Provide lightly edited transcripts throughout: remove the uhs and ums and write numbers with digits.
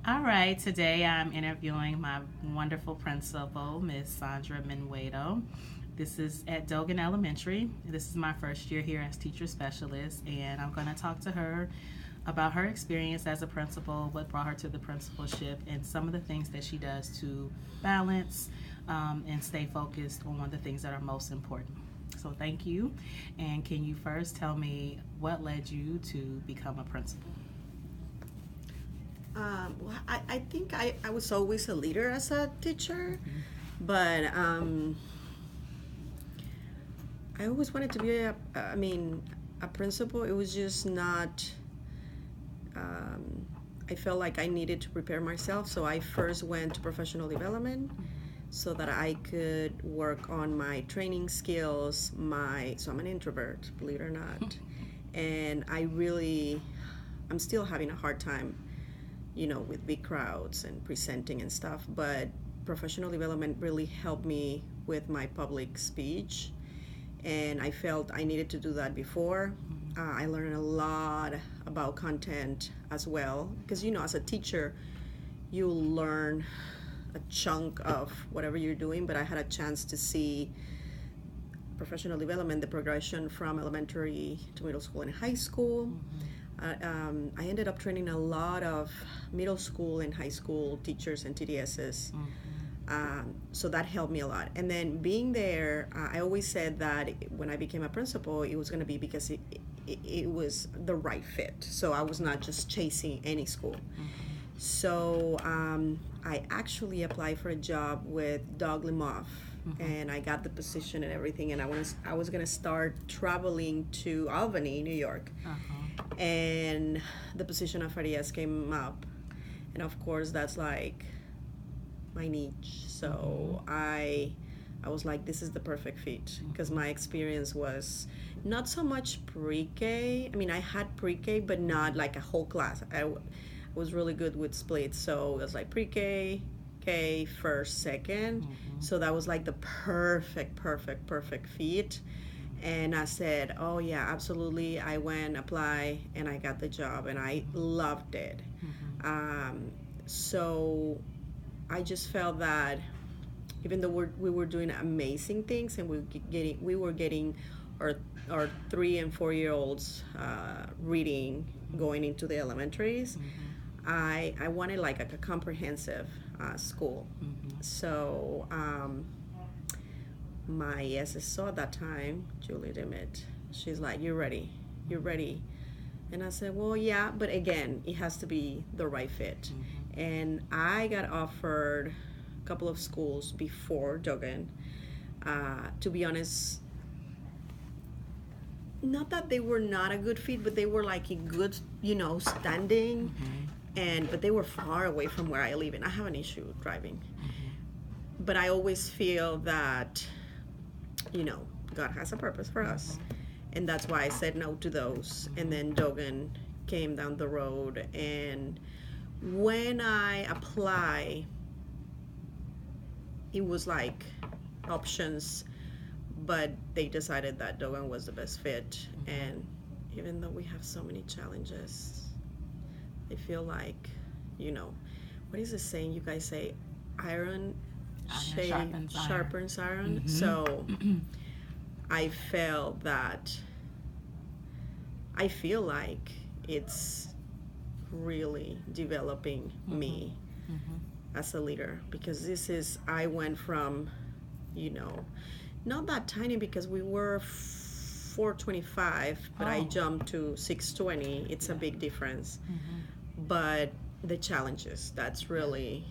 All right, today I'm interviewing my wonderful principal, Miss Sandra Menxueiro. This is at Dogan Elementary. This is my first year here as teacher specialist, and I'm going to talk to her about her experience as a principal, what brought her to the principalship, and some of the things that she does to balance and stay focused on the things that are most important. So, thank you. And can you first tell me what led you to become a principal? I think I was always a leader as a teacher, but I always wanted to be a principal. It was just not, um, I felt like I needed to prepare myself, so I first went to professional development so that I could work on my training skills. So I'm an introvert, believe it or not, and I'm still having a hard time with big crowds and presenting and stuff. But professional development really helped me with my public speech, and I felt I needed to do that before. I learned a lot about content as well, because as a teacher, you learn a chunk of whatever you're doing, but I had a chance to see professional development, the progression from elementary to middle school and high school. I ended up training a lot of middle school and high school teachers and TDSs. So that helped me a lot. And then being there, I always said that when I became a principal, it was going to be because it was the right fit. So I was not just chasing any school. So I actually applied for a job with Doug and I got the position and everything. And I was going to start traveling to Albany, New York. And the position of Farias came up, and of course that's like my niche. So I was like, this is the perfect fit, because my experience was not so much pre-K. I mean, I had pre-K, but not like a whole class. I was really good with splits, so it was like pre-K, K, first, second. So that was like the perfect fit. And I said, oh yeah, absolutely. I went, apply, and I got the job, and I loved it. So I just felt that even though we were doing amazing things, and we were getting our 3 and 4 year olds reading, going into the elementaries, I wanted like a comprehensive school. So my SSO at that time, Julie Dimmitt, she's like, you're ready. And I said, well, yeah, but again, it has to be the right fit. And I got offered a couple of schools before Dogan. To be honest, not that they were not a good fit, but they were like a good, standing. But they were far away from where I live, and I have an issue driving. But I always feel that God has a purpose for us. And that's why I said no to those. And then Dogan came down the road. And when I apply, it was like options, but they decided that Dogan was the best fit. And even though we have so many challenges, I feel like, what is the saying you guys say? Iron sharpens iron. So I felt that I feel like it's really developing me as a leader, because I went from, not that tiny, because we were 425, but I jumped to 620. It's a big difference. But the challenges, that's really,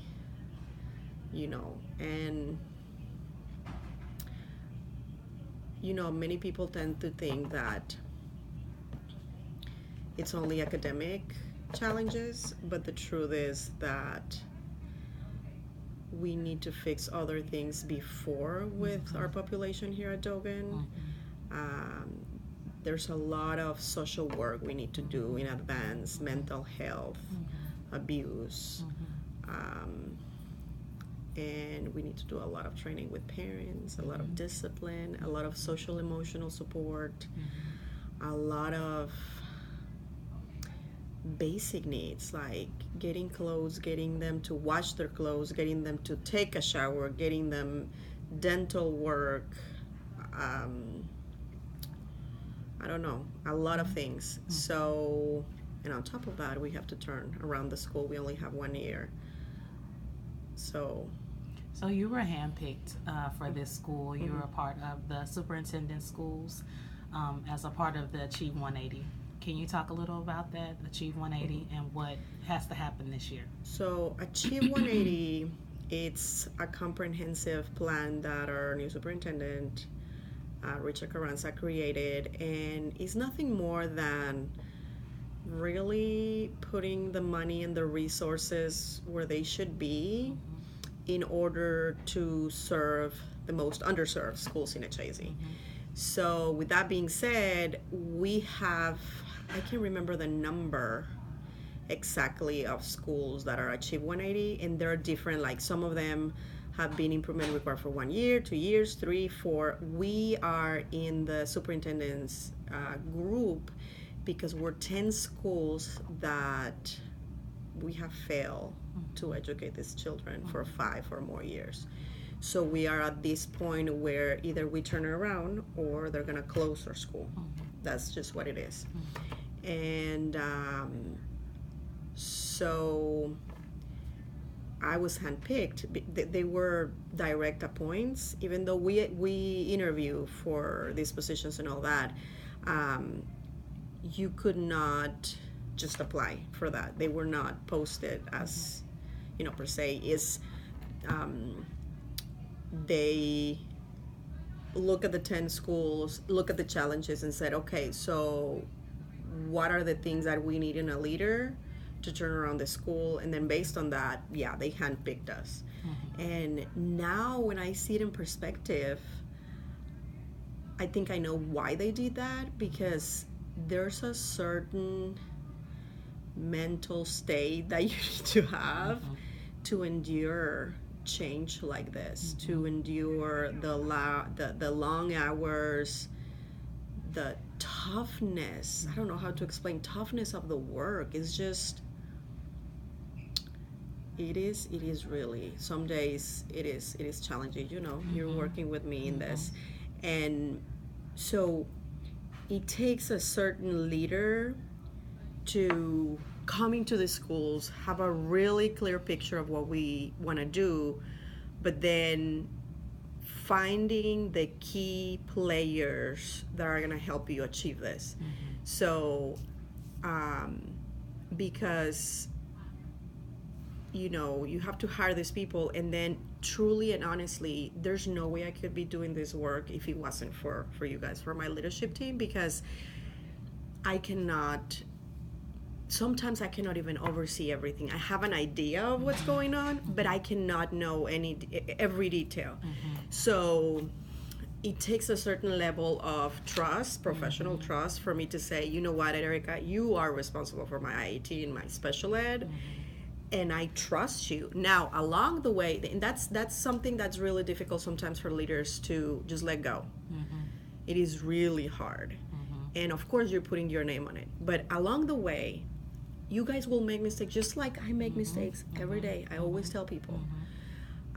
and many people tend to think that it's only academic challenges, but the truth is that we need to fix other things before with our population here at Dogan. There's a lot of social work we need to do in advance: mental health, abuse, and we need to do a lot of training with parents, a lot of discipline, a lot of social emotional support, a lot of basic needs like getting clothes, getting them to wash their clothes, getting them to take a shower, getting them dental work, um, I don't know, a lot of things. So, and on top of that, we have to turn around the school. We only have 1 year. So, So you were handpicked for this school. You were a part of the superintendent schools as a part of the Achieve 180. Can you talk a little about that, Achieve 180, and what has to happen this year? so Achieve 180, it's a comprehensive plan that our new superintendent, Richard Carranza, created, and it's nothing more than really putting the money and the resources where they should be in order to serve the most underserved schools in HIZ. So, with that being said, we have, I can't remember the number exactly of schools that are Achieve 180, and they're different. Like some of them have been improvement required for 1 year, 2 years, 3, 4. We are in the superintendent's group because we're 10 schools that we have failed to educate these children for 5 or more years. So we are at this point where either we turn it around or they're going to close our school. That's just what it is. And so I was handpicked. They were direct appoints, even though we interview for these positions and all that. You could not just apply for that. They were not posted as, per se. They look at the 10 schools, look at the challenges, and said, okay, so what are the things that we need in a leader to turn around the school? And then based on that, yeah, they handpicked us. And now when I see it in perspective, I think I know why they did that, because there's a certain mental state that you need to have to endure change like this, to endure the long hours, the toughness. I don't know how to explain toughness of the work. It's just, it is really, some days it is challenging. You're working with me in this, and so it takes a certain leader to come into the schools, have a really clear picture of what we want to do, but then finding the key players that are going to help you achieve this. So, because, you have to hire these people, and then truly and honestly, there's no way I could be doing this work if it wasn't for you guys, for my leadership team, because sometimes I cannot even oversee everything. I have an idea of what's going on, but I cannot know every detail. So it takes a certain level of trust, professional trust, for me to say, you know what, Erica, you are responsible for my IET and my special ed, and I trust you. Now, along the way, and that's something that's really difficult sometimes for leaders to just let go. It is really hard. And of course, you're putting your name on it. But along the way, you guys will make mistakes, just like I make mistakes every day. I always tell people.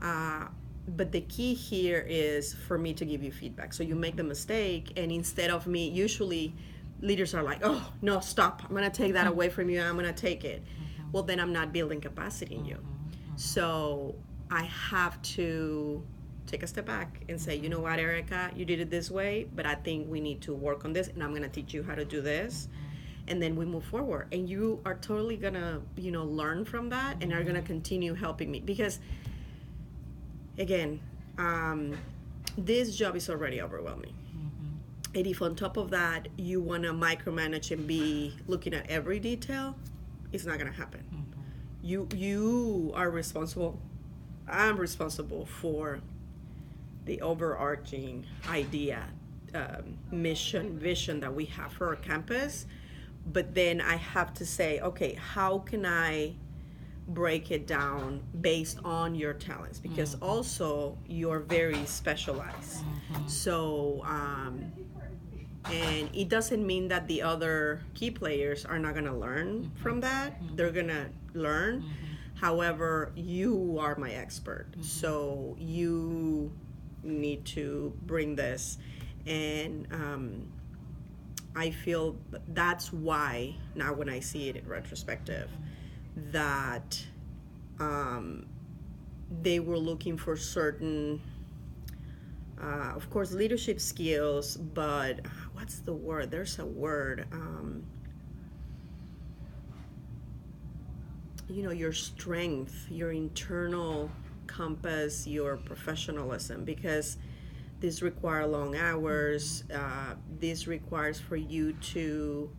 But the key here is for me to give you feedback. So you make the mistake, and instead of me, usually leaders are like, oh, no, stop. I'm going to take that away from you. I'm going to take it. Well, then I'm not building capacity in you. So I have to take a step back and say, you know what, Erica, you did it this way, but I think we need to work on this, and I'm going to teach you how to do this. And then we move forward, and you are totally gonna learn from that, and are gonna continue helping me, because again, this job is already overwhelming. And if on top of that you want to micromanage and be looking at every detail, it's not gonna happen. You are responsible. I'm responsible for the overarching idea, mission, vision that we have for our campus. But then I have to say, okay, how can I break it down based on your talents? Because also you're very specialized. So And it doesn't mean that the other key players are not going to learn from that. They're going to learn. However, you are my expert. So you need to bring this. And I feel that's why now when I see it in retrospective, that they were looking for certain, of course, leadership skills, but what's the word? There's a word. Your strength, your internal compass, your professionalism, because this requires long hours. This requires for you to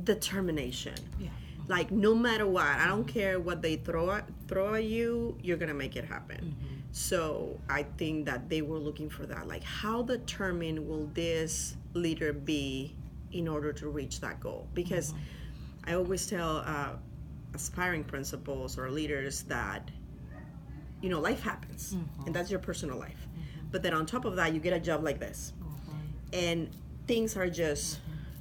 determination. Yeah. Like no matter what, I don't care what they throw at you, you're gonna make it happen. So I think that they were looking for that. Like, how determined will this leader be in order to reach that goal? Because I always tell aspiring principals or leaders that life happens, and that's your personal life. But then on top of that, you get a job like this, and things are just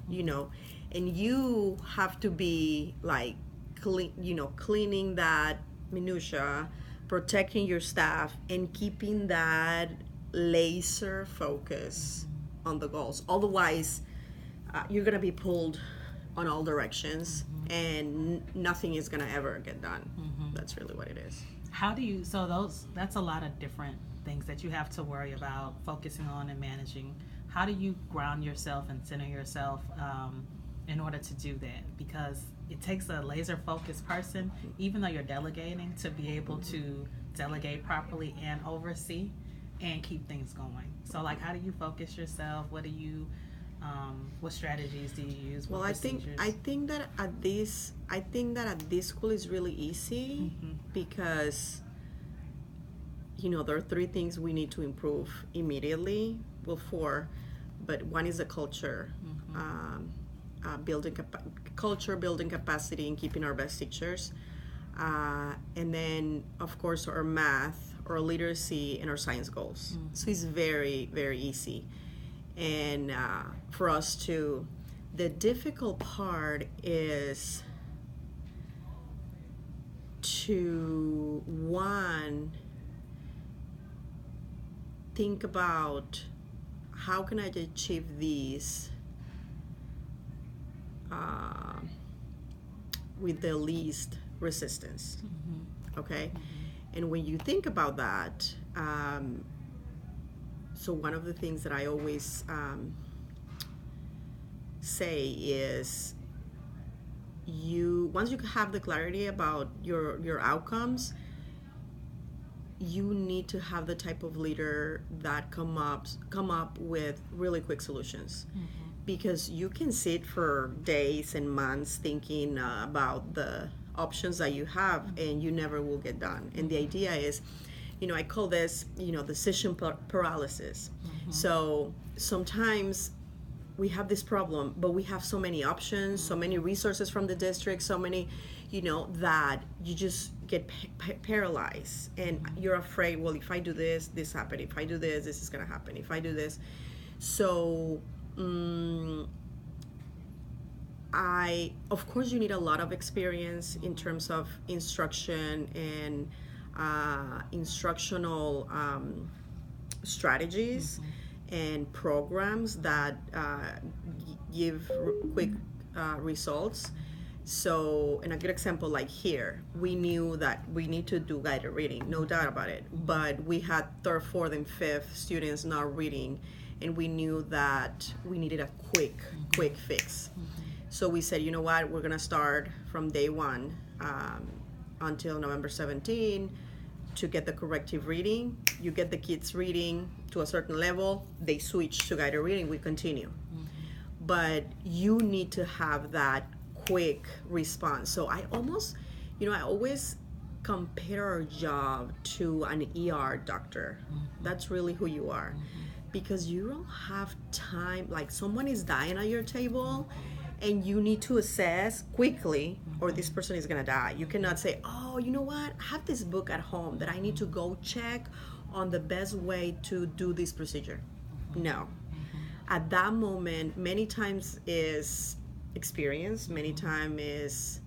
and you have to be like cleaning that minutia, protecting your staff, and keeping that laser focus on the goals. Otherwise, you're gonna be pulled on all directions, and nothing is gonna ever get done. That's really what it is. How do you, that's a lot of different things that you have to worry about focusing on and managing. How do you ground yourself and center yourself in order to do that? Because it takes a laser focused person, even though you're delegating, to be able to delegate properly and oversee and keep things going. So like, how do you focus yourself? What strategies do you use? Well, I think that at this school is really easy because there are 3 things we need to improve immediately. Well, 4, but one is the culture, building capacity, and keeping our best teachers, and then of course our math, our literacy, and our science goals. So it's very, very easy. And for us the difficult part is to think about how can I achieve these with the least resistance. Okay. And when you think about that, so one of the things that I always say is once you have the clarity about your outcomes, you need to have the type of leader that come up with really quick solutions. Because you can sit for days and months thinking about the options that you have, and you never will get done. And the idea is, I call this, decision paralysis. So sometimes we have this problem, but we have so many options, so many resources from the district, so many, that you just get paralyzed, and you're afraid, well, if I do this happens. If I do this is gonna happen. If I do this. So of course you need a lot of experience in terms of instruction and instructional strategies and programs that give quick results. So, and a good example, like here, we knew that we need to do guided reading, no doubt about it, but we had 3rd, 4th, and 5th students not reading, and we knew that we needed a quick fix. So we said, you know what, we're gonna start from day 1 until November 17 to get the corrective reading. You get the kids reading to a certain level, they switch to guided reading, we continue. But you need to have that quick response. So I almost, I always compare our job to an ER doctor. That's really who you are. Because you don't have time, like someone is dying at your table and you need to assess quickly or this person is gonna die. You cannot say, oh, you know what, I have this book at home that I need to go check on the best way to do this procedure. No. at that moment, many times is experience, many time is